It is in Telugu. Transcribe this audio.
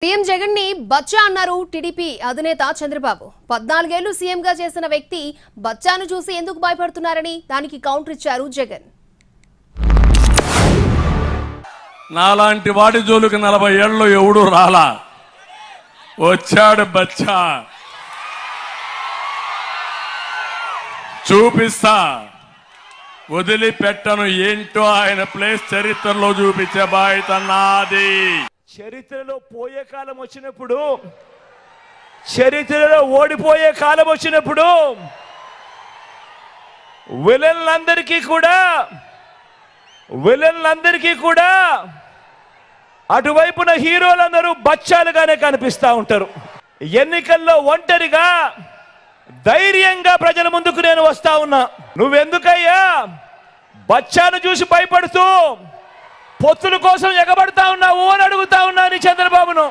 సీఎం జగన్ ని బచ్చా అన్నారు టీడీపీ అధినేత చంద్రబాబు. 14 ఏళ్లు సీఎంగా చేసిన వ్యక్తి బచ్చాను చూసి ఎందుకు భయపడుతున్నారని దానికి కౌంటర్ ఇచ్చారు జగన్. నాలాంటి వాడి జోలికి 40 ఏళ్ళు ఎవడు రాలా, వచ్చాడు బచ్చా, చూపిస్తా, వదిలిపెట్టను. ఏంటో ఆయన ప్లేస్ చరిత్రలో చూపించే బాధ్యత నాది. చరిత్రలో పోయే కాలం వచ్చినప్పుడు, చరిత్రలో ఓడిపోయే కాలం వచ్చినప్పుడు విలన్లందరికీ కూడా అటువైపున హీరోలందరూ బచ్చాలుగానే కనిపిస్తూ ఉంటారు. ఎన్నికల్లో ఒంటరిగా ధైర్యంగా ప్రజల ముందుకు నేను వస్తా ఉన్నా. నువ్వెందుకయ్యా బచ్చాను చూసి భయపడుతూ పొత్తుల కోసం ఎగబడతా ఉన్నావు అని అడుగుతా ఉన్నాను చంద్రబాబును.